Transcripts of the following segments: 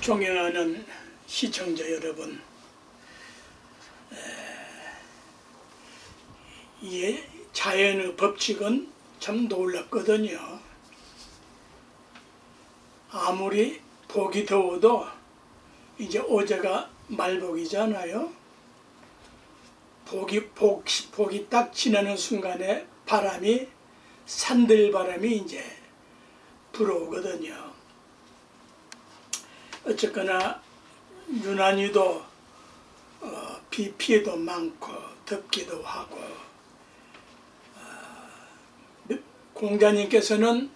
존경하는 시청자 여러분, 이 자연의 법칙은 참 놀랍거든요. 아무리 복이 더워도 이제 어제가 말복이잖아요. 복이 딱 지나는 순간에 바람이 산들바람이 이제 불어오거든요. 어쨌거나 유난히도 비 피해도 많고 덥기도 하고, 공자님께서는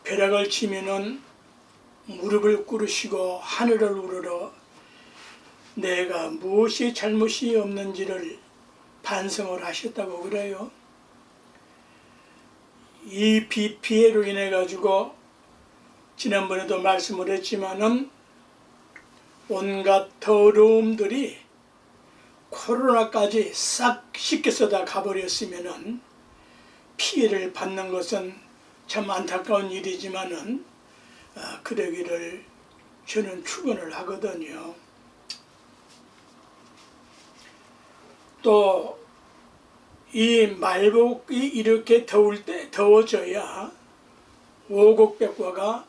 벼락을 치면은 무릎을 꿇으시고 하늘을 우러러 내가 무엇이 잘못이 없는지를 반성을 하셨다고 그래요. 이 비 피해로 인해 가지고 지난번에도 말씀을 했지만은 온갖 더러움들이 코로나까지 싹 씻겨서 다 가버렸으면은 피해를 받는 것은 참 안타까운 일이지만은 그러기를 저는 축원을 하거든요. 또 이 말복이 이렇게 더워져야 오곡백과가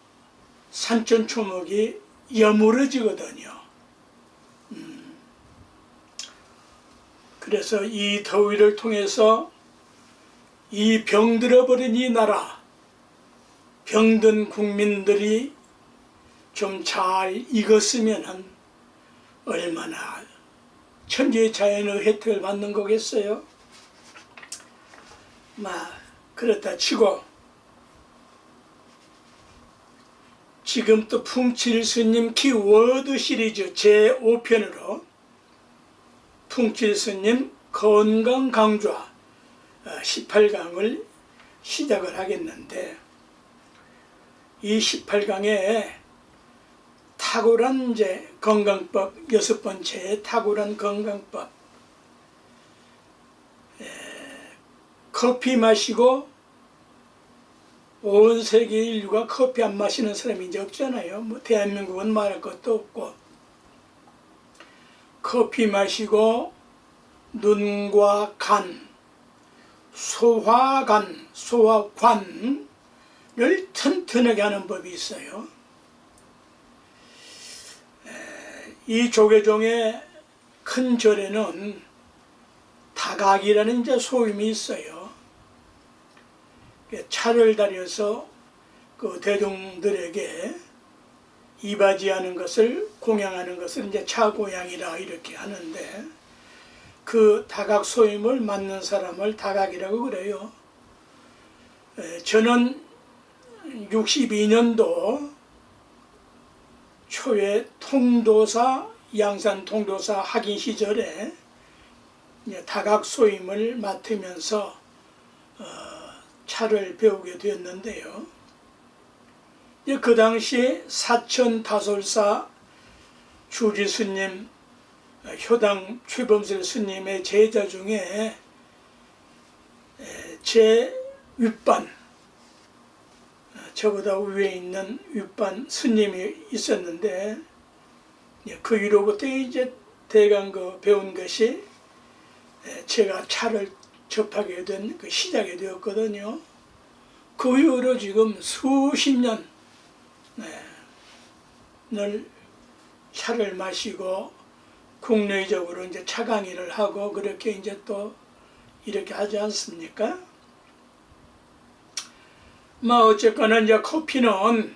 산천초목이 여물어지거든요. 그래서 이 더위를 통해서 이 병들어버린 이 나라, 병든 국민들이 좀 잘 익었으면 얼마나 천지의 자연의 혜택을 받는 거겠어요. 그렇다 치고 지금 또 풍칠 스님 키워드 시리즈 제5편으로 풍칠 스님 건강 강좌 18강을 시작을 하겠는데, 이 18강에 탁월한 이제 건강법 6번째 탁월한 건강법, 커피 마시고 온 세계 인류가 커피 안 마시는 사람이 이제 없잖아요. 대한민국은 말할 것도 없고, 커피 마시고 눈과 간, 소화관을 튼튼하게 하는 법이 있어요. 이 조계종의 큰 절에는 다각이라는 이제 소임이 있어요. 차를 다려서 그 대중들에게 이바지하는 것을 공양하는 것을 이제 차고양이라 이렇게 하는데, 그 다각 소임을 맡는 사람을 다각이라고 그래요. 저는 62년도 초에 통도사, 양산 통도사 학인 시절에 다각 소임을 맡으면서 차를 배우게 되었는데요. 그 당시 사천 다솔사 주지 스님, 효당 최범설 스님의 제자 중에 제 윗반, 저보다 위에 있는 윗반 스님이 있었는데, 그 위로부터 이제 대강 배운 것이 제가 차를 접하게 된 그 시작이 되었거든요. 그 이후로 지금 수십 년을 차를 마시고 국내적으로 이제 차 강의를 하고 그렇게 이제 또 이렇게 하지 않습니까? 어쨌거나 이제 커피는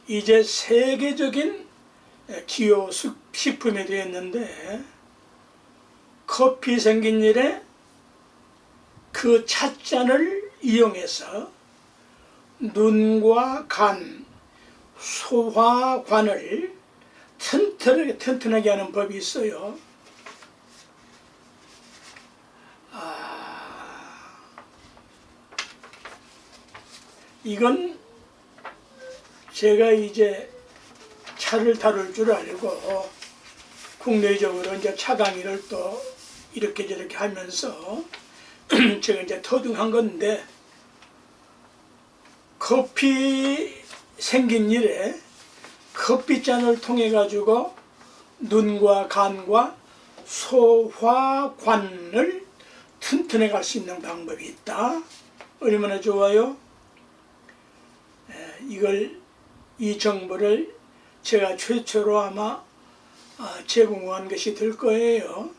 이제 세계적인 기호 식품이 되었는데, 커피 생긴 일에 그 찻잔을 이용해서 눈과 간, 소화관을 튼튼하게 하는 법이 있어요. 이건 제가 이제 차를 다룰 줄 알고 국내적으로 이제 차 강의를 또 이렇게 저렇게 하면서 제가 이제 터득한 건데, 커피 생긴 일에 커피잔을 통해 가지고 눈과 간과 소화관을 튼튼해 갈 수 있는 방법이 있다. 얼마나 좋아요? 이 정보를 제가 최초로 아마 제공한 것이 될 거예요.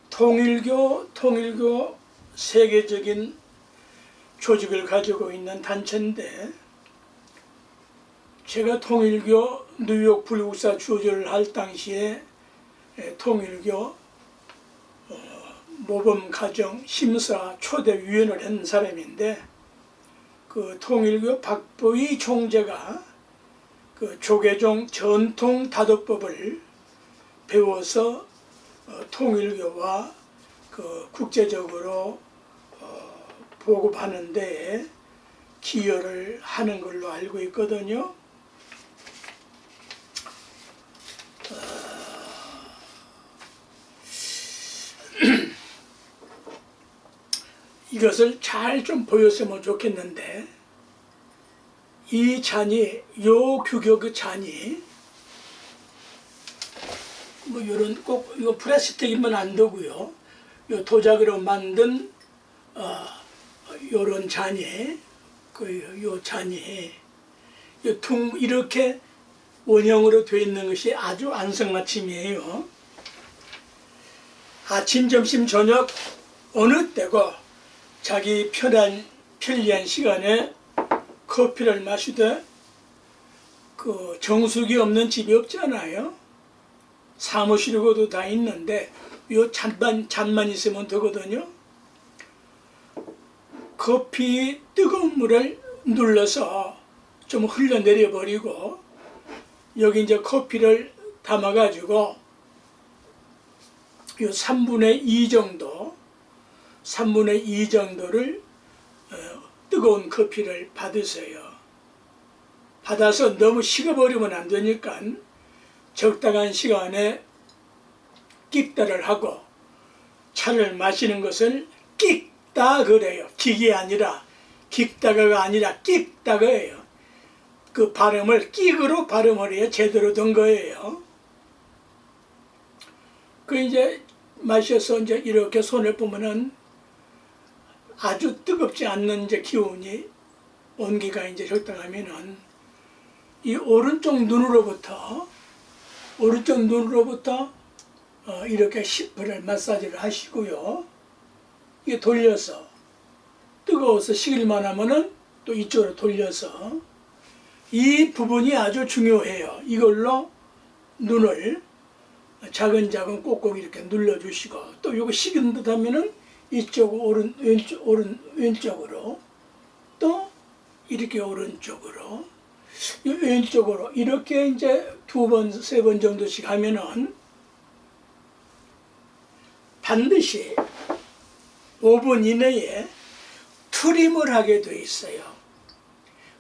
통일교 세계적인 조직을 가지고 있는 단체인데, 제가 통일교 뉴욕 불국사 주조를 할 당시에 통일교 모범가정 심사 초대위원을 한 사람인데, 그 통일교 박보희 총재가 그 조계종 전통 다도법을 배워서 통일교와 그 국제적으로 보급하는 데에 기여를 하는 걸로 알고 있거든요. 이것을 잘 좀 보였으면 좋겠는데, 이 잔이, 요 규격의 잔이 뭐 요런, 꼭 이거 플라스틱이면 안 되고요, 요 도자기로 만든 요런 잔이, 요 잔이 이렇게 원형으로 되어 있는 것이 아주 안성맞춤이에요. 아침, 점심, 저녁 어느 때고 자기 편리한 시간에 커피를 마시되, 그 정수기 없는 집이 없잖아요. 사무실이고도 다 있는데 요 잔만 있으면 되거든요. 커피 뜨거운 물을 눌러서 좀 흘러내려 버리고, 여기 이제 커피를 담아 가지고 요 3분의 2 정도를 뜨거운 커피를 받으세요. 받아서 너무 식어버리면 안 되니까 적당한 시간에 끽다를 하고, 차를 마시는 것을 끽다 그래요. 끽이 아니라, 끽다가가 아니라 끽다가예요. 그 발음을 끽으로 발음을 해야 제대로 된 거예요. 그 이제 마셔서 이제 이렇게 손을 보면은 아주 뜨겁지 않는 이제 기운이, 온기가 이제 적당하면은 이 오른쪽 눈으로부터 이렇게 10분을 마사지를 하시고요. 이게 돌려서, 뜨거워서 식을만 하면은 또 이쪽으로 돌려서, 이 부분이 아주 중요해요. 이걸로 눈을 자근자근 꼭꼭 이렇게 눌러주시고, 또 이거 식은 듯 하면은 이쪽 왼쪽으로, 또 이렇게 오른쪽으로, 왼쪽으로 이렇게 이제 2번, 3번 정도씩 하면은 반드시 5분 이내에 트림을 하게 돼 있어요.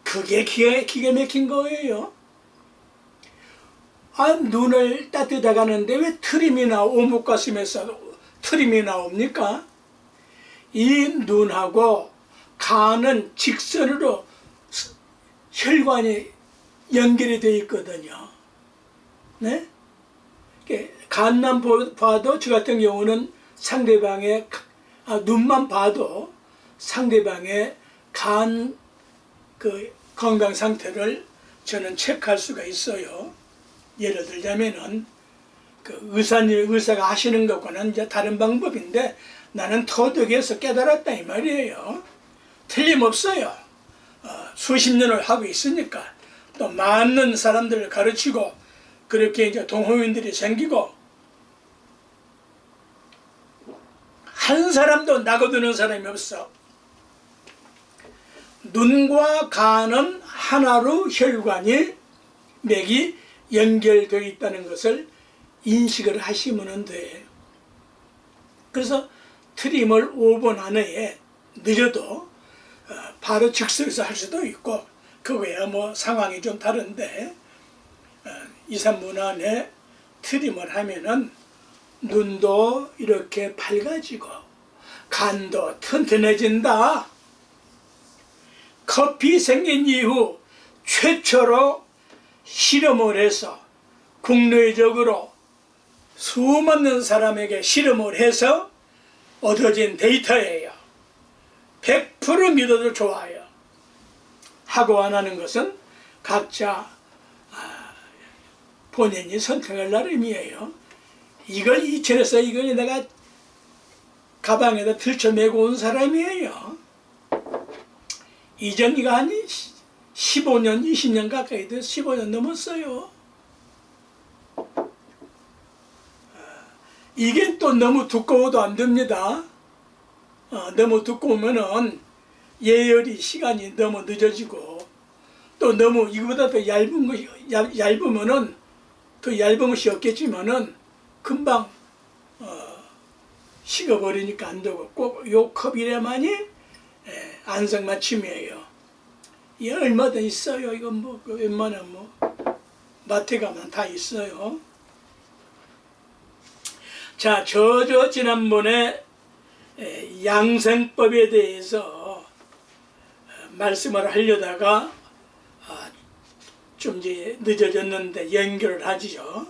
그게 기가 막힌 거예요. 눈을 따뜻하게 하는데 왜 트림이나 오목가슴에서 트림이 나옵니까? 이 눈하고 간은 직선으로 혈관이 연결이 되어 있거든요. 네? 간만 봐도, 저 같은 경우는 상대방의 눈만 봐도 상대방의 간 건강 상태를 저는 체크할 수가 있어요. 예를 들자면은 의사가 하시는 것과는 이제 다른 방법인데, 나는 터득해서 깨달았다 이 말이에요. 틀림없어요. 수십 년을 하고 있으니까, 또 많은 사람들을 가르치고 그렇게 이제 동호인들이 생기고, 한 사람도 나거드는 사람이 없어. 눈과 간은 하나로 혈관이, 맥이 연결되어 있다는 것을 인식을 하시면 돼. 그래서 트림을 5분 안에, 늦어도 바로 즉석에서 할 수도 있고, 그거야 뭐 상황이 좀 다른데, 2, 3분 안에 트림을 하면은 눈도 이렇게 밝아지고 간도 튼튼해진다. 커피 생긴 이후 최초로 실험을 해서 국내적으로 수많은 사람에게 실험을 해서 얻어진 데이터예요. 100% 믿어도 좋아요. 하고 안 하는 것은 각자 본인이 선택할 나름이에요. 이걸 이천에서 이걸 내가 가방에다 들쳐매고 온 사람이에요. 이전 이가 한 15년, 20년 가까이 돼서 15년 넘었어요. 이게 또 너무 두꺼워도 안 됩니다. 너무 두꺼우면은 예열이 시간이 너무 늦어지고 또 너무 이거보다 더 얇으면은 더 얇은 것이 없겠지만은 금방 식어버리니까 안 되고 꼭 요 컵이래만이 안성맞춤이에요. 이 얼마나 있어요. 이건 뭐 웬만하면 뭐 마트 가면 다 있어요. 자, 지난번에 양생법에 대해서 말씀을 하려다가 좀 이제 늦어졌는데 연결을 하지요.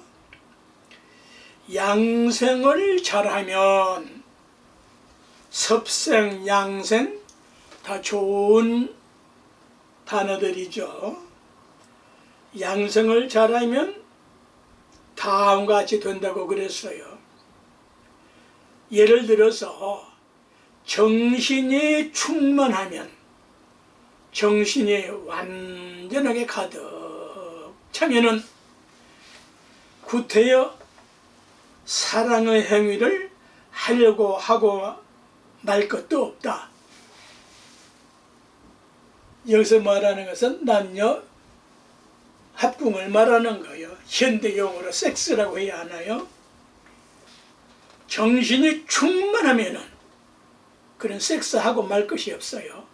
양생을 잘하면 섭생, 양생 다 좋은 단어들이죠. 양생을 잘하면 다음과 같이 된다고 그랬어요. 예를 들어서 정신이 충만하면, 정신이 완전하게 가득 차면은 구태여 사랑의 행위를 하려고 하고 말 것도 없다. 여기서 말하는 것은 남녀 합궁을 말하는 거예요. 현대용어로 섹스라고 해야 하나요? 정신이 충만하면은 그런 섹스하고 말 것이 없어요.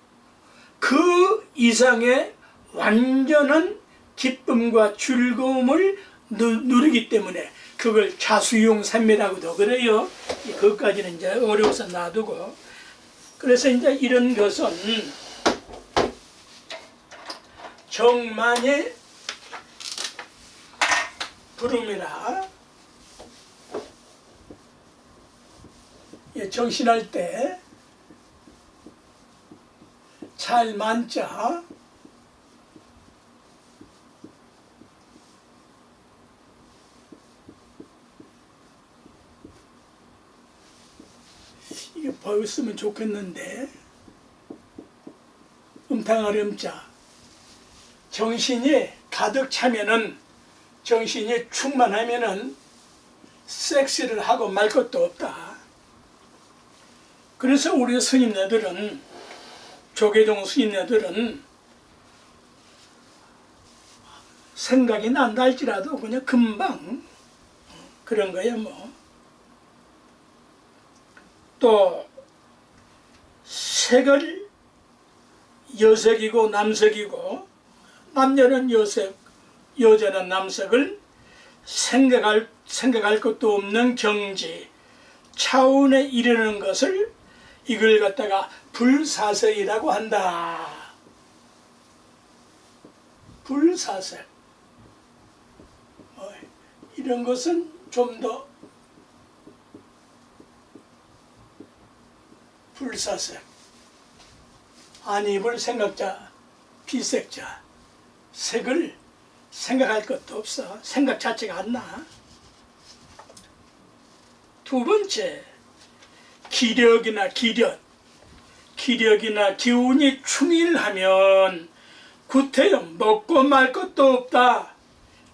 그 이상의 완전한 기쁨과 즐거움을 누리기 때문에 그걸 자수용삼매라고도 그래요. 그것까지는 이제 어려워서 놔두고. 그래서 이제 이런 것은 정만의 부름이라, 정신할 때 잘 만자 이게 보였으면 좋겠는데 음탕어렴자 정신이 가득 차면은, 정신이 충만하면은 섹스를 하고 말 것도 없다. 그래서 우리 스님네들은, 조계종 스님네들은 생각이 난다 할지라도 그냥 금방 그런 거야 뭐. 또 색을 여색이고 남색이고, 남녀는 여색, 여자는 남색을 생각할 것도 없는 경지, 차원에 이르는 것을 이걸 갖다가 불사색이라고 한다. 불사색. 이런 것은 좀 더 불사색. 안 입을 생각자, 비색자. 색을 생각할 것도 없어. 생각 자체가 안 나. 두 번째, 기력이나 기운이 충일하면 구태여 먹고 말 것도 없다.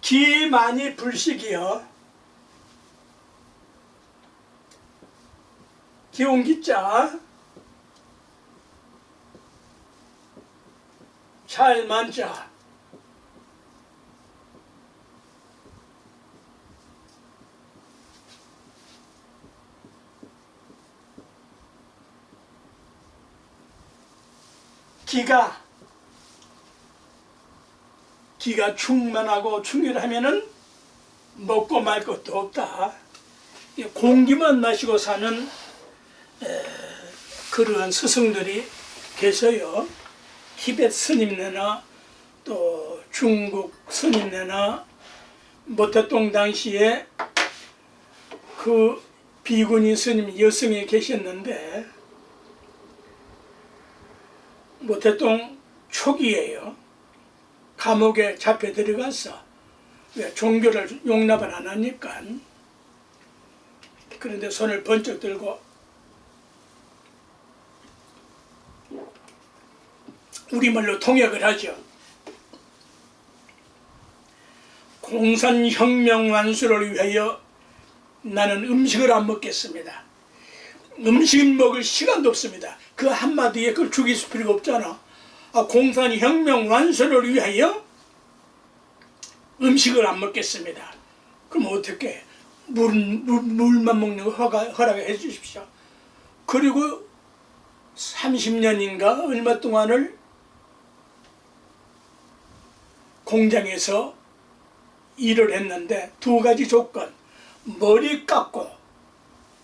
기만이 불식이여. 기운기자 잘 만자. 기가 충만하고 충일하면은 먹고 말 것도 없다. 공기만 마시고 사는 그러한 스승들이 계셔요. 티벳 스님네나 또 중국 스님네나 모태동 당시에 그 비구니 스님 여성이 계셨는데 모태동 초기에요. 감옥에 잡혀 들어갔어. 왜? 종교를 용납을 안 하니까. 그런데 손을 번쩍 들고 우리말로 통역을 하죠. 공산혁명 완수를 위하여 나는 음식을 안 먹겠습니다. 음식 먹을 시간도 없습니다. 그 한마디에 그걸 죽일 필요가 없잖아. 공산혁명 완수를 위하여 음식을 안 먹겠습니다. 그럼 어떻게? 물만 먹는 거 허락해 주십시오. 그리고 30년인가 얼마 동안을 공장에서 일을 했는데 두 가지 조건. 머리 깎고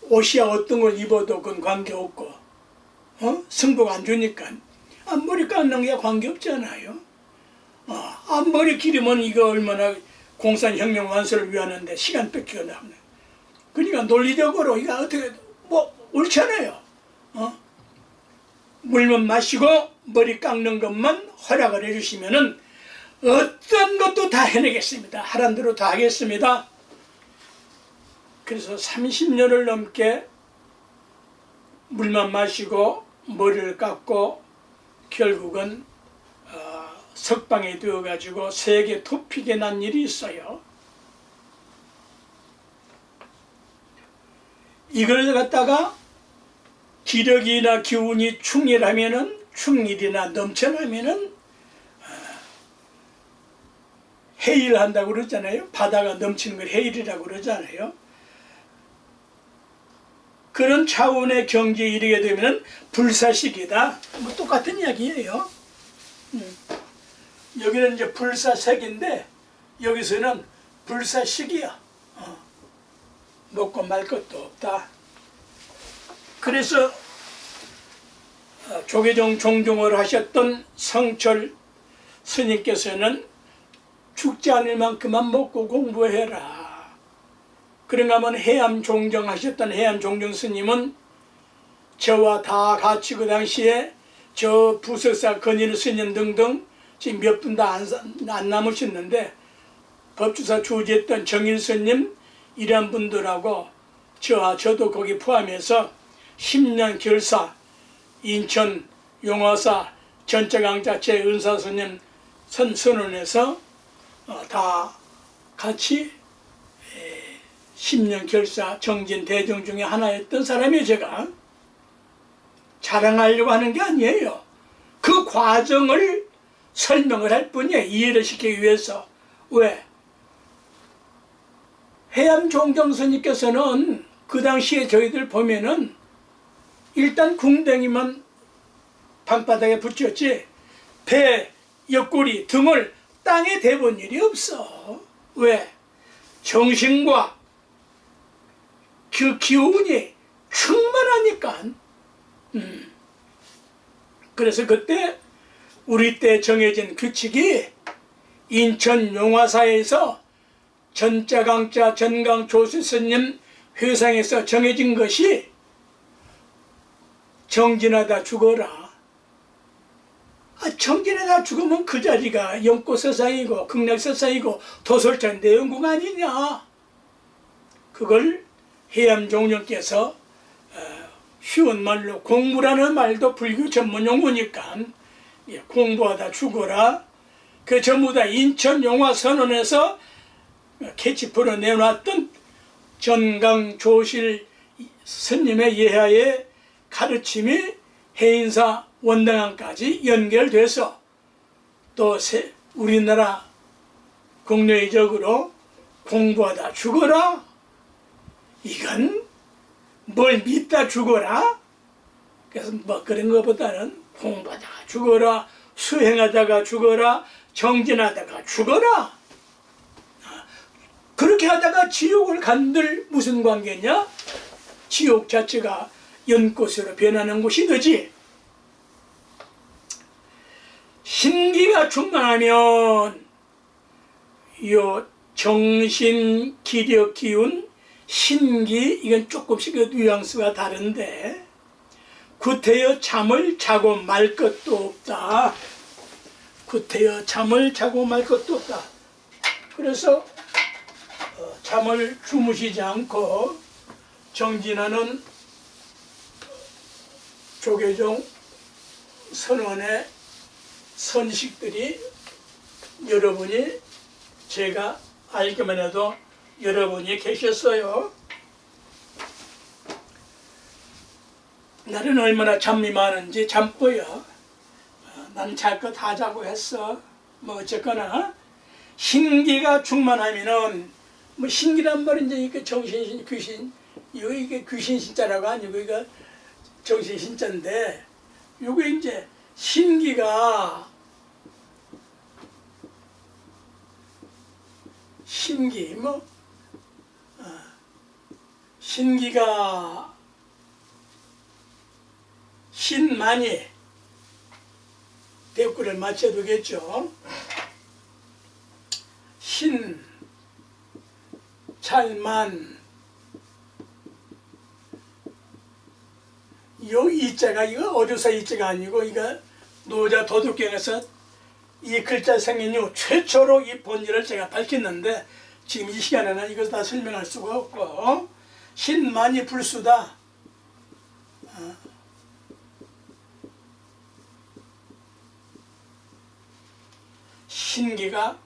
옷이야 어떤 걸 입어도 그건 관계없고 승복 안 주니까 머리 깎는 게 관계없잖아요. 머리 기르면 이거 얼마나 공산혁명 완수를 위하는데 시간 뺏기고 나면 그러니까 논리적으로 이거 어떻게 옳잖아요. 물만 마시고 머리 깎는 것만 허락을 해주시면은 어떤 것도 다 해내겠습니다. 하란 대로 다 하겠습니다. 그래서 30년을 넘게 물만 마시고 머리를 깎고 결국은 석방이 되어가지고 세계 토픽에 난 일이 있어요. 이걸 갖다가 기력이나 기운이 충일하면은 충일이나 넘쳐나면은 해일한다고 그러잖아요. 바다가 넘치는 걸 해일이라고 그러잖아요. 그런 차원의 경지에 이르게 되면 불사식이다. 똑같은 이야기예요. 여기는 이제 불사색인데 여기서는 불사식이야. 먹고 말 것도 없다. 그래서 조계종 종종을 하셨던 성철 스님께서는 죽지 않을 만큼만 먹고 공부해라. 그런가 하면 해암 종정 하셨던 해암 종정 스님은 저와 다 같이 그 당시에 저 부석사 건일 스님 등등 지금 몇 분 다 안 남으셨는데 법주사 주지했던 정일 스님 이런 분들하고 저도 거기 포함해서 10년 결사 인천 용화사 전자강자 제은사 스님 선언해서 다 같이 10년 결사 정진 대중 중에 하나였던 사람이 제가 자랑하려고 하는 게 아니에요. 그 과정을 설명을 할 뿐이에요. 이해를 시키기 위해서. 왜? 해암 종정스님께서는 그 당시에 저희들 보면은 일단 궁뎅이만 방바닥에 붙였지 배, 옆구리, 등을 땅에 대본 일이 없어. 왜? 정신과 그 기운이 충만하니까. 그래서 그때 우리 때 정해진 규칙이 인천 용화사에서 전자강자 전강조수 스님 회상에서 정해진 것이 정진하다 죽어라. 정진하다 죽으면 그 자리가 영꽃서상이고 극락서상이고 도솔천대 영국 아니냐. 그걸 해암종령께서 쉬운 말로 공부라는 말도 불교 전문 용어니까 공부하다 죽어라. 그 전부 다 인천 용화 선언에서 캐치프로 내놨던 전강조실 스님의 예하의 가르침이 해인사 원당항까지 연결돼서 또 우리나라 국내적으로 공부하다 죽어라. 이건 뭘 믿다 죽어라. 그래서 뭐 그런 것보다는 공부하다가 죽어라, 수행하다가 죽어라, 정진하다가 죽어라. 그렇게 하다가 지옥을 간들 무슨 관계냐? 지옥 자체가 연꽃으로 변하는 곳이 되지. 신기가 충만하면 요 정신, 기력, 기운, 신기, 이건 조금씩 뉘앙스가 다른데 구태여 잠을 자고 말 것도 없다. 구태여 잠을 자고 말 것도 없다. 그래서 잠을 주무시지 않고 정진하는 조계종 선원의 선식들이 여러분이 제가 알기만 해도 여러분이 계셨어요. 나는 얼마나 잠이 많은지 잠보여. 난 잘 거 다 자고 했어. 뭐 어쨌거나 신기가 충만하면은 뭐 신기란 말은 이제 이게 정신 귀신 이게 귀신 신자라고 아니고 이거 정신 신자인데 요게 이제 신기가 신기 뭐 신기가 신만이 대꾸를 맞춰두겠죠. 신, 잘만 요 이자가 이거 어디서 이자가 아니고 이거 노자 도둑경에서 이 글자 생긴 이후 최초로 이 본질을 제가 밝혔는데 지금 이 시간에는 이것을 다 설명할 수가 없고 신만이 불수다. 신기가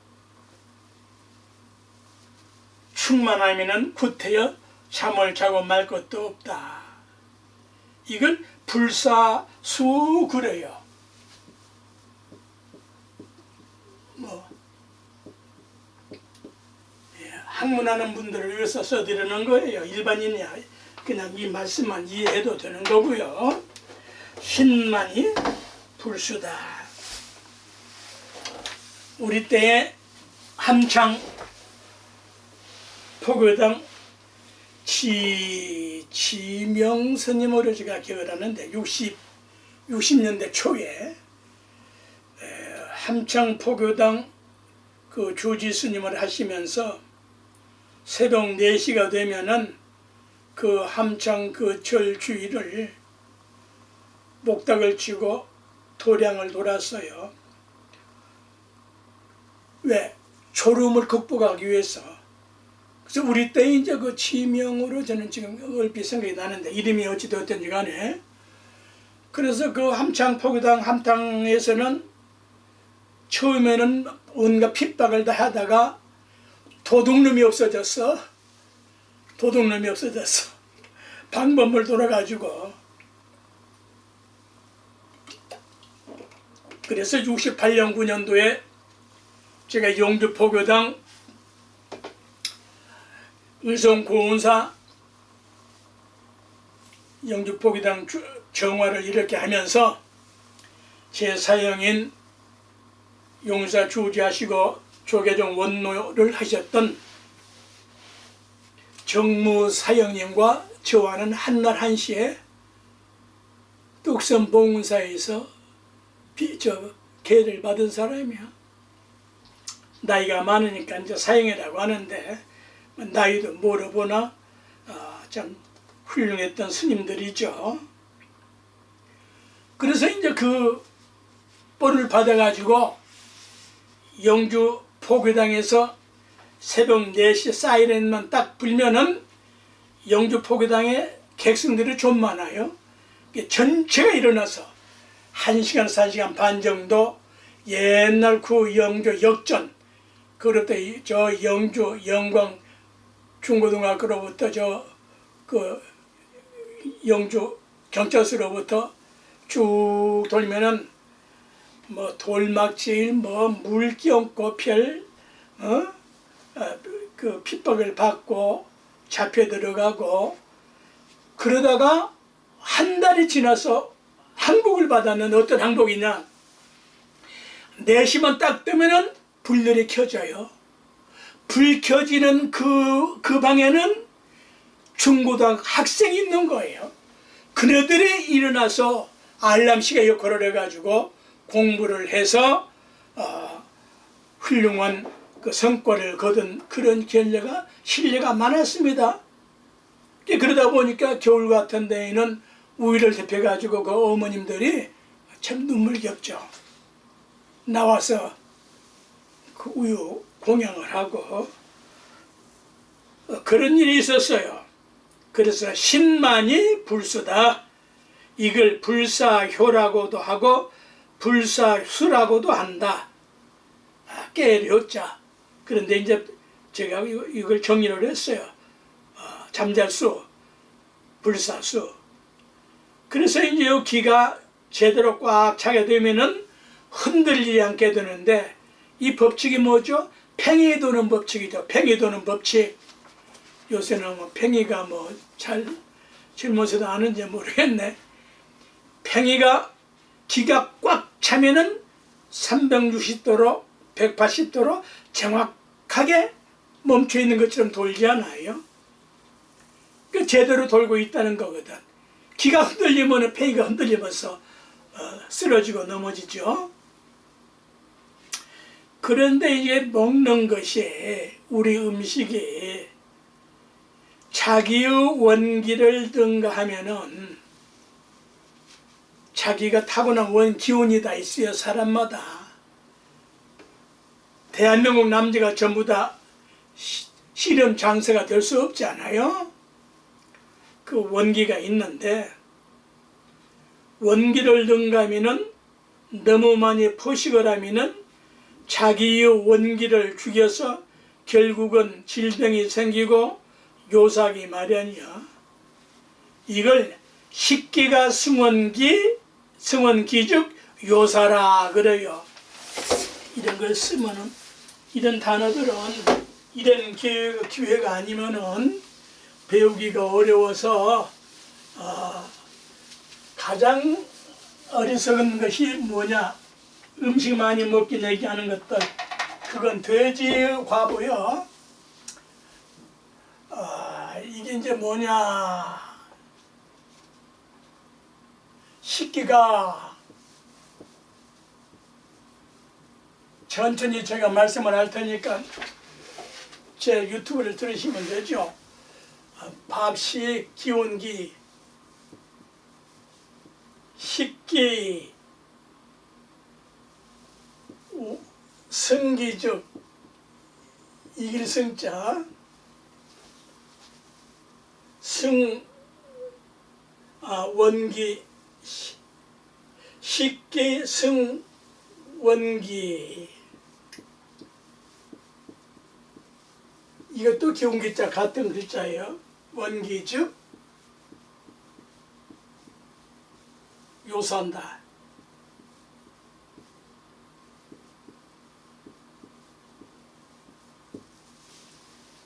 충만하면은 구태여 잠을 자고 말 것도 없다. 이걸 불사수그래요. 뭐 학문하는 분들을 위해서 써드리는 거예요. 일반인이 그냥 이 말씀만 이해해도 되는 거고요. 신만이 불수다. 우리 때에 함창 포교당 지명 스님으로 제가 기억을 하는데 60년대 초에 함창 포교당 그 주지 스님을 하시면서 새벽 4시가 되면은 그 함창 그 절 주위를 목닥을 치고 도량을 돌았어요. 왜? 졸음을 극복하기 위해서. 그래서 우리 때 이제 그 지명으로 저는 지금 얼핏 생각이 나는데 이름이 어찌 되었든지 간에 그래서 그 함창 포교당 함탕에서는 처음에는 온갖 핍박을 다 하다가 도둑놈이 없어졌어. 도둑놈이 없어졌어. 방법을 돌아가지고. 그래서 68년 9년도에 제가 영주 포교당 의성 고운사 영주 포교당 정화를 이렇게 하면서 제 사형인 용사 주지하시고 조계종 원노를 하셨던 정무 사형님과 저와는 한날 한시에 뚝섬 봉사에서 계를 받은 사람이야. 나이가 많으니까 이제 사형이라고 하는데 나이도 모르보나 참 훌륭했던 스님들이죠. 그래서 이제 그 뻘을 받아가지고 영주 포교당에서 새벽 4시 사이렌만 딱 불면은 영주 포교당에 객승들이 좀 많아요. 전체가 일어나서 1시간에서 1시간 반 정도 옛날 그 영주 역전 그로부터 저 영주 영광 중고등학교로부터 저 그 영주 경찰서로부터 쭉 돌면은 뭐 돌막질 뭐 물경고별 그 핍박을 받고 잡혀 들어가고 그러다가 한 달이 지나서 항복을 받았는데 어떤 항복이냐 4시만 딱 뜨면은 불들이 켜져요. 불 켜지는 그 방에는 중고등 학생이 있는 거예요. 그네들이 일어나서 알람시계 역할을 해가지고 공부를 해서 훌륭한 그 성과를 거둔 그런 신뢰가 많았습니다. 그러다 보니까 겨울 같은 데에는 우유를 데펴가지고 그 어머님들이 참 눈물겹죠. 나와서 그 우유 공양을 하고 그런 일이 있었어요. 그래서 신만이 불수다. 이걸 불사효라고도 하고 불사수라고도 한다. 깨려자. 그런데 이제 제가 이걸 정의를 했어요. 잠잘수, 불사수. 그래서 이제 이 기가 제대로 꽉 차게 되면은 흔들리지 않게 되는데 이 법칙이 뭐죠? 팽이 도는 법칙이죠. 팽이 도는 법칙. 요새는 뭐 팽이가 뭐 잘 젊어서도 아는지 모르겠네. 팽이가 기가 꽉 차면은 360도로 180도로 정확하게 멈춰 있는 것처럼 돌지 않아요? 그 제대로 돌고 있다는 거거든. 기가 흔들리면 팽이가 흔들리면서 쓰러지고 넘어지죠. 그런데 이제 먹는 것이 우리 음식이 자기의 원기를 능가하면은 자기가 타고난 기운이 다 있어요. 사람마다. 대한민국 남자가 전부 다 씨름 장사가 될 수 없지 않아요? 그 원기가 있는데 원기를 능가하면은 너무 많이 포식을 하면은 자기의 원기를 죽여서 결국은 질병이 생기고 요사기 마련이야. 이걸 식기가 승원기즉 요사라 그래요. 이런 걸 쓰면은 이런 단어들은 이런 기회가 아니면은 배우기가 어려워서 가장 어리석은 것이 뭐냐? 음식 많이 먹기 얘기하는 것들, 그건 돼지 과부요. 이게 이제 뭐냐? 식기가 천천히 제가 말씀을 할 테니까 제 유튜브를 들으시면 되죠. 밥식, 기운기, 식기, 성기즉 이길성자, 원기, 식기, 원기. 이것도 기운기자 같은 글자예요. 원기 즉 요산다.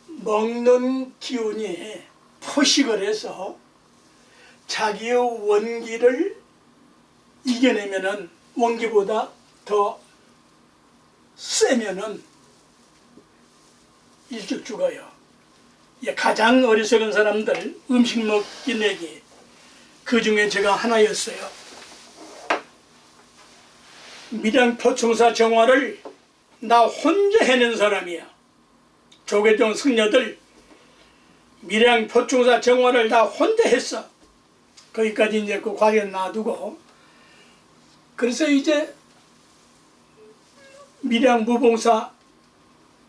먹는 기운이 포식을 해서 자기의 원기를 이겨내면은 원기보다 더 세면은 일찍 죽어요. 가장 어리석은 사람들 음식 먹기 내기 그 중에 제가 하나였어요. 밀양포충사 정화를 나 혼자 해낸 사람이야. 조계종 승려들 밀양포충사 정화를 다 혼자 했어. 거기까지 이제 그 과연 놔두고, 그래서 이제 밀양무봉사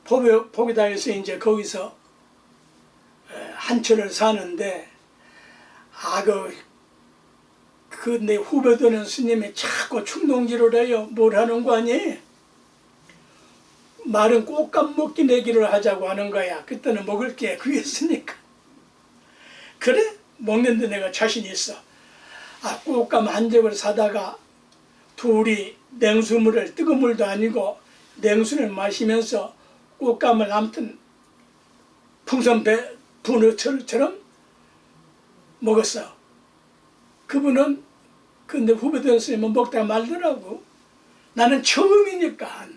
포교당에서 이제 거기서 한철을 사는데, 그 내 후배 되는 스님이 자꾸 충동질을 해요. 뭘 하는 거 아니? 말은 꽃감 먹기 내기를 하자고 하는 거야. 그때는 먹을 게 그랬으니까. 그래? 먹는데 내가 자신 있어. 꽃감 한 접을 사다가 둘이 냉수물을, 뜨거운 물도 아니고 냉수를 마시면서 꽃감을 아무튼 풍선배 분어처럼 먹었어. 그분은 근데 후배들 스님은 먹다가 말더라고. 나는 처음이니까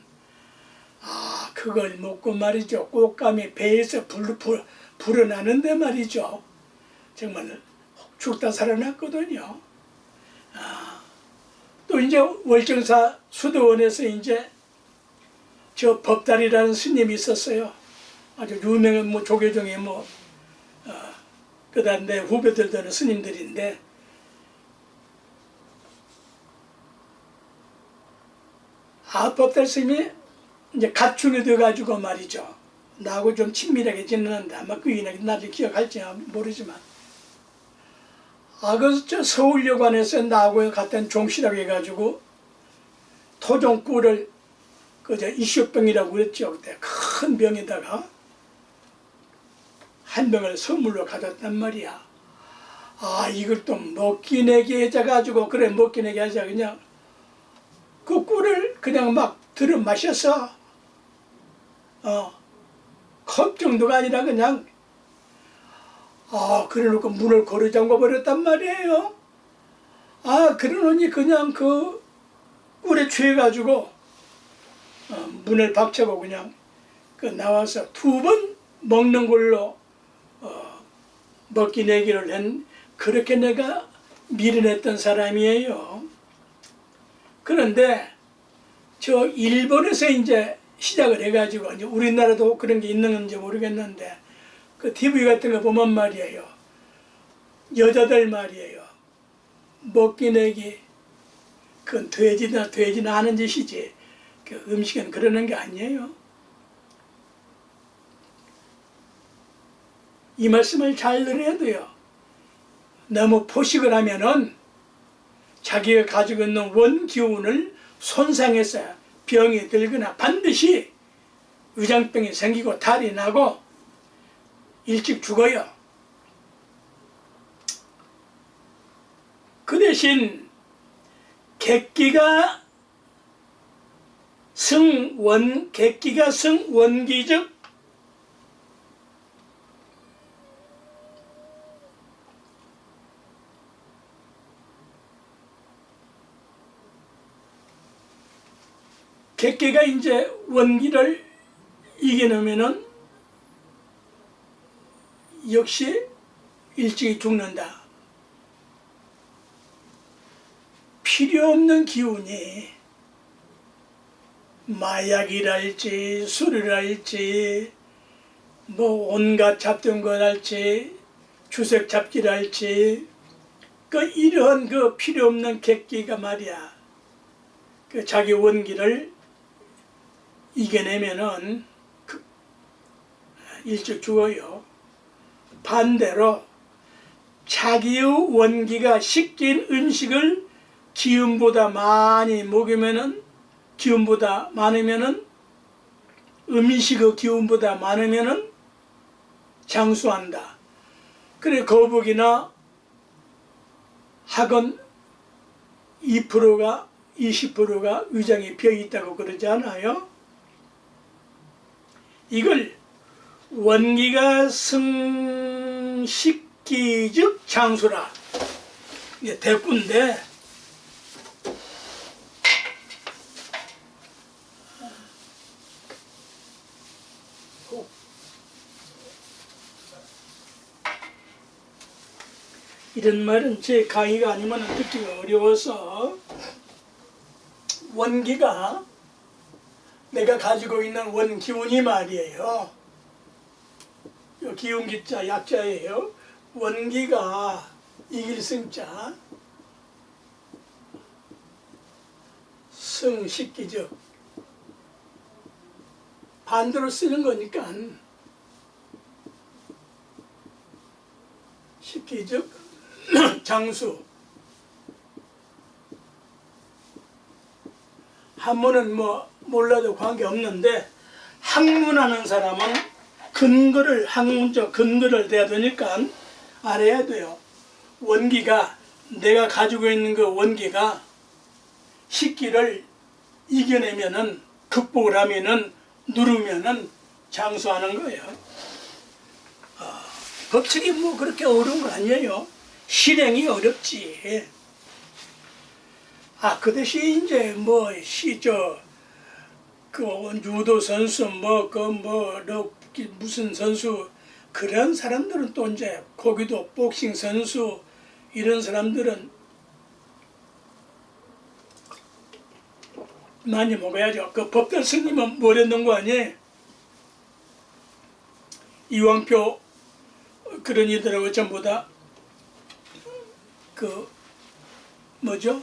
그걸 먹고 말이죠. 꽃감이 배에서 불어나는데 말이죠. 정말 죽다 살아났거든요. 또 이제 월정사 수도원에서 이제 저 법달이라는 스님이 있었어요. 아주 유명한 뭐 조계종의 뭐 그다음 내 후배들도 스님들인데, 법달 스님이 이제 가축이 돼가지고 말이죠. 나하고 좀 친밀하게 지내는데 아마 그 인하게 나를 기억할지 모르지만, 그 서울여관에서 나하고 갔던 종씨라고 해가지고 토종꿀을 그저 이슈병이라고 그랬죠. 그때 큰 병에다가 한 병을 선물로 가졌단 말이야. 이걸 또 먹기 내기 해가지고, 그래 먹기 내기 하자, 그냥 그 꿀을 그냥 막 들어 마셨어. 컵 정도가 아니라 그냥 그래놓고 문을 고르 잠궈 버렸단 말이에요. 그러느니 그냥 그 꿀에 취해가지고 문을 박차고 그냥 그 나와서 2번 먹는 걸로 먹기 내기를 한, 그렇게 내가 미련했던 사람이에요. 그런데 저 일본에서 이제 시작을 해가지고, 이제 우리나라도 그런 게 있는 건지 모르겠는데, 그 TV 같은 거 보면 말이에요, 여자들 말이에요, 먹기 내기, 그건 돼지나 하는 짓이지, 그 음식은 그러는 게 아니에요. 이 말씀을 잘 들어야 돼요. 너무 포식을 하면은 자기가 가지고 있는 원기운을 손상해서 병이 들거나 반드시 위장병이 생기고 탈이 나고 일찍 죽어요. 그 대신 객기가 성원기적 객기가 이제 원기를 이겨내면은 역시 일찍 죽는다. 필요 없는 기운이 마약이랄지 술이랄지 뭐 온갖 잡던 거랄지 주색 잡기랄지 이러한 그 필요 없는 객기가 말이야, 그 자기 원기를 이겨내면은 일찍 죽어요. 반대로 자기의 원기가 씻긴 음식을 기운보다 많이 먹으면은, 기운보다 많으면은, 음식의 기운보다 많으면은 장수한다. 그래 거북이나 학은 2%가 20%가 위장에 비어 있다고 그러지 않아요? 이걸 원기가 성식기즉 장수라. 이게 대꾸인데, 이런 말은 제 강의가 아니면 듣기가 어려워서, 원기가 내가 가지고 있는 원기운이 말이에요. 이 기운기자 약자예요. 원기가 이길 승자, 성식기적 반대로 쓰는 거니까 식기적 장수. 한문은 뭐 몰라도 관계없는데, 학문하는 사람은 학문적 근거를 대야 되니까 알아야 돼요. 원기가, 내가 가지고 있는 그 원기가 식기를 이겨내면은, 극복을 하면은, 누르면은 장수하는 거예요. 법칙이 뭐 그렇게 어려운 거 아니에요. 실행이 어렵지. 그 대신 이제 그 유도 선수 무슨 선수, 그런 사람들은 또 이제 거기도 복싱 선수, 이런 사람들은 많이 먹어야죠. 그 법대 스님은 뭐랬는 거 아니에요? 이왕표 그런 이들하고 전부 다 그 뭐죠?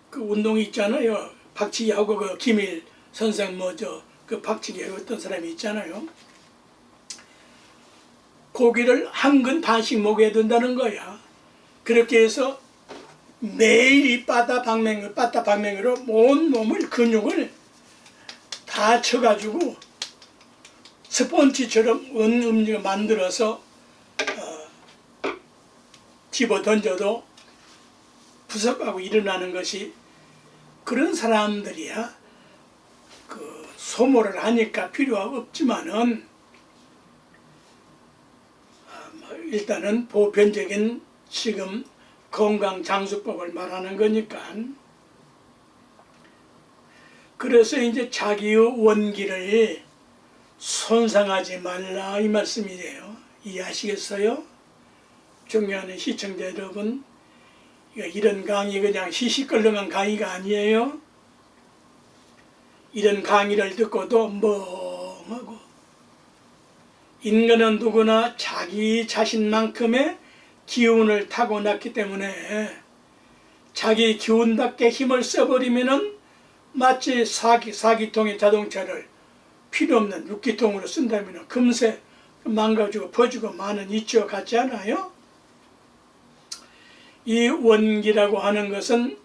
그 운동이 있잖아요. 박치기하고 그 김일 선생 뭐죠? 그 박치기하고 어떤 사람이 있잖아요. 고기를 한 근 반씩 먹어야 된다는 거야. 그렇게 해서 매일 이 빠따방맹으로 온 몸을 근육을 다 쳐가지고 스펀지처럼 음식을 만들어서 집어 던져도 부석하고 일어나는 것이 그런 사람들이야. 그 소모를 하니까 필요 없지만은 일단은 보편적인 지금 건강장수법을 말하는 거니까. 그래서 이제 자기의 원기를 손상하지 말라 이 말씀이에요. 이해하시겠어요? 존경하는 시청자 여러분, 이런 강의 그냥 시시껄렁한 강의가 아니에요. 이런 강의를 듣고도 멍하고, 인간은 누구나 자기 자신만큼의 기운을 타고났기 때문에 자기 기운답게 힘을 써버리면은 마치 사기통의 자동차를 필요 없는 6기통으로 쓴다면 금세 망가지고 퍼지고 많은 이치와 같지 않아요? 이 원기라고 하는 것은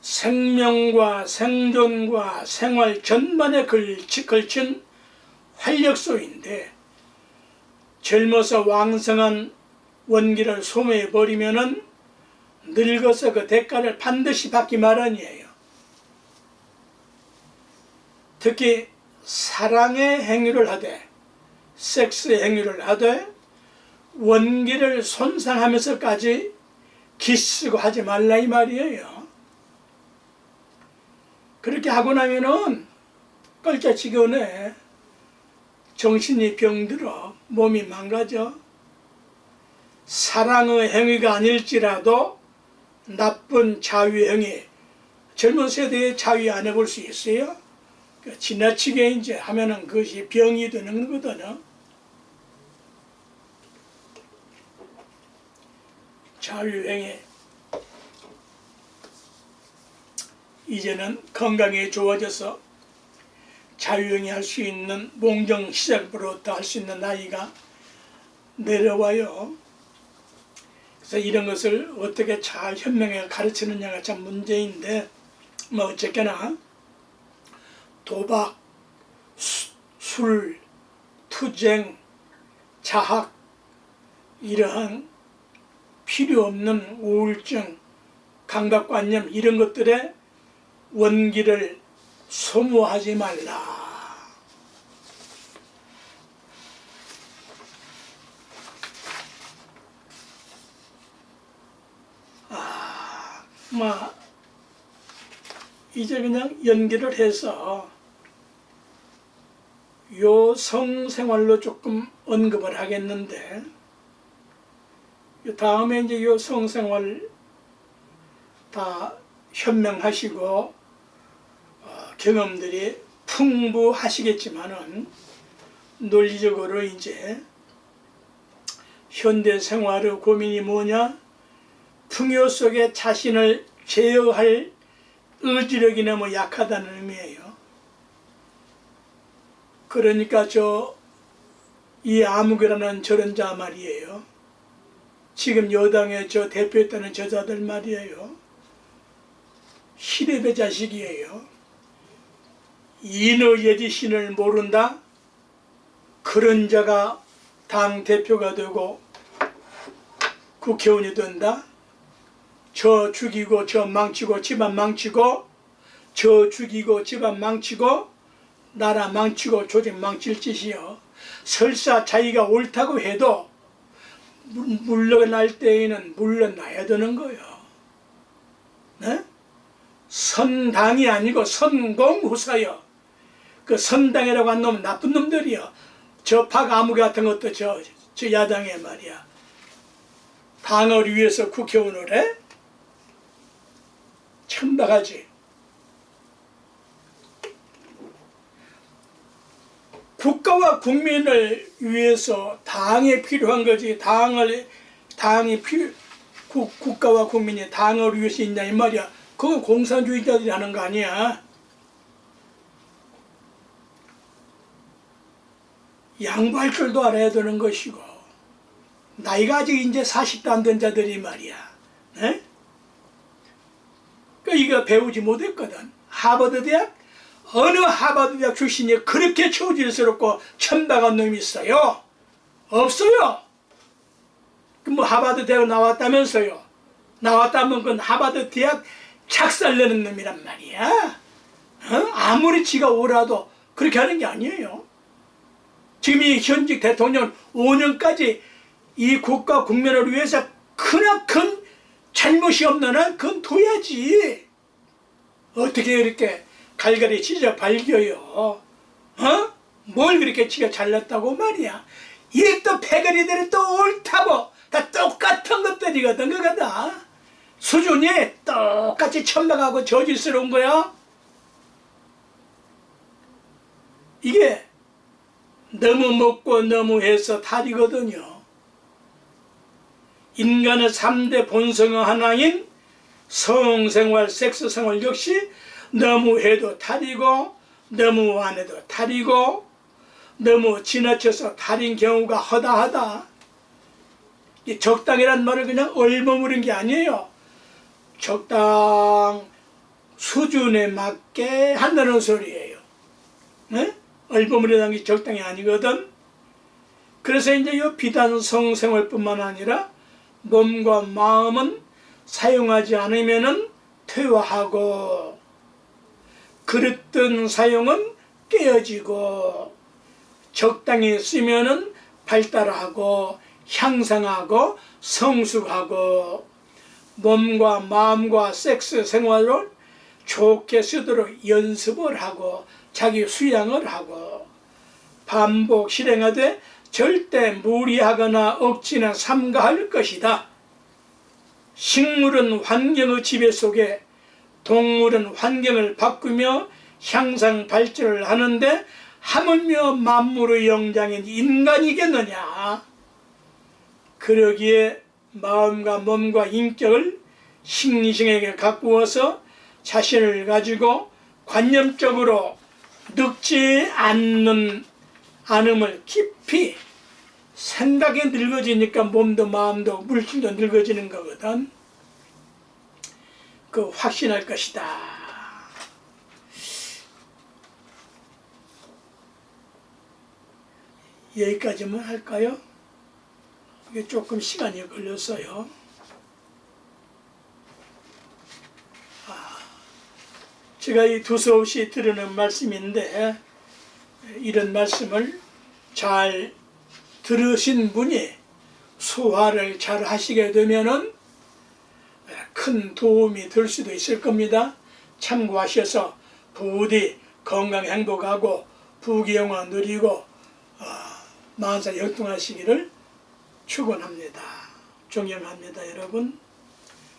생명과 생존과 생활 전반에 걸친 활력소인데, 젊어서 왕성한 원기를 소모해버리면은 늙어서 그 대가를 반드시 받기 마련이에요. 특히 사랑의 행위를 하되 섹스의 행위를 하되 원기를 손상하면서까지 기쓰고 하지 말라 이 말이에요. 그렇게 하고 나면은 껄쩍지근해. 정신이 병들어. 몸이 망가져. 사랑의 행위가 아닐지라도 나쁜 자위 행위, 젊은 세대에 자위 안 해볼 수 있어요? 지나치게 이제 하면은 그것이 병이 되는 거거든요. 자유행위. 이제는 건강이 좋아져서 자유행위 할 수 있는 몽정 시작부터 할 수 있는 나이가 내려와요. 그래서 이런 것을 어떻게 잘 현명하게 가르치느냐가 참 문제인데, 뭐 어쨌거나 도박, 술, 투쟁, 자학, 이러한 필요 없는 우울증, 강박관념 이런 것들에 원기를 소모하지 말라. 이제 그냥 연기를 해서 요 성생활로 조금 언급을 하겠는데, 다음에 이제 요 성생활 다 현명하시고 경험들이 풍부하시겠지만은, 논리적으로 이제 현대 생활의 고민이 뭐냐? 풍요 속에 자신을 제어할 의지력이 너무 약하다는 의미예요. 그러니까 이 아무개라는 저런 자 말이에요. 지금 여당의 대표했다는 저자들 말이에요. 히레베 자식이에요. 인의예지신을 모른다? 그런 자가 당대표가 되고 국회의원이 된다? 저 죽이고 저 망치고 집안 망치고, 저 죽이고 집안 망치고 나라 망치고 조직 망칠 짓이요. 설사 자기가 옳다고 해도 물러날 때에는 물러나야 되는 거예요. 네? 선당이 아니고 선공후사요. 그 선당이라고 한 놈은 나쁜 놈들이요. 저 박아무개 같은 것도 저 야당에 말이야. 당을 위해서 국회의원을 해? 천박하지. 국가와 국민을 위해서 당이 필요한 거지. 국가와 국민이 당을 위해서 있냐 이 말이야. 그건 공산주의자들이 하는 거 아니야. 양보할 줄도 알아야 되는 것이고, 나이가 아직 이제 40도 안 된 자들이 말이야. 네? 이거 배우지 못했거든. 하버드 대학, 어느 하버드 대학 출신이 그렇게 초질스럽고 천박한 놈이 있어요? 없어요. 뭐 하버드 대학 나왔다면서요. 나왔다면 그건 하버드 대학 착살내는 놈이란 말이야. 아무리 지가 오라도 그렇게 하는 게 아니에요. 지금 이 현직 대통령은 5년까지 이 국가 국민을 위해서 크나큰 잘못이 없는 한 그건 둬야지. 어떻게 이렇게 갈갈이 찢어 발겨요. 뭘 그렇게 지가 잘났다고 말이야. 이게 또 패거리들이 또 옳다고 다 똑같은 것들이거든. 그거 다 수준이 똑같이 천박하고 저질스러운 거야. 이게 너무 먹고 너무 해서 탈이거든요. 인간의 3대 본성 하나인 성생활, 섹스생활 역시 너무 해도 탈이고 너무 안 해도 탈이고 너무 지나쳐서 탈인 경우가 허다하다. 이 적당이란 말을 그냥 얼버무린 게 아니에요. 적당 수준에 맞게 한다는 소리예요. 네? 얼버무리는 게 적당히 아니거든. 그래서 이제 이 비단 성생활뿐만 아니라 몸과 마음은 사용하지 않으면은 퇴화하고, 그릇된 사용은 깨어지고, 적당히 쓰면은 발달하고 향상하고 성숙하고, 몸과 마음과 섹스 생활을 좋게 쓰도록 연습을 하고 자기 수양을 하고 반복 실행하되 절대 무리하거나 억지나 삼가할 것이다. 식물은 환경의 지배 속에, 동물은 환경을 바꾸며 향상 발전을 하는데 하물며 만물의 영장인 인간이겠느냐. 그러기에 마음과 몸과 인격을 싱싱하게 가꾸어서 자신을 가지고 관념적으로 늙지 않음을 깊이 생각이 늙어지니까 몸도 마음도 물질도 늙어지는 거거든. 그 확신할 것이다. 여기까지만 할까요? 이게 조금 시간이 걸렸어요. 제가 이 두서없이 드리는 말씀인데, 이런 말씀을 잘 들으신 분이 소화를 잘 하시게 되면은 큰 도움이 될 수도 있을 겁니다. 참고하셔서 부디 건강 행복하고 부귀영화 누리고 만사 역동하시기를 축원합니다. 존경합니다, 여러분.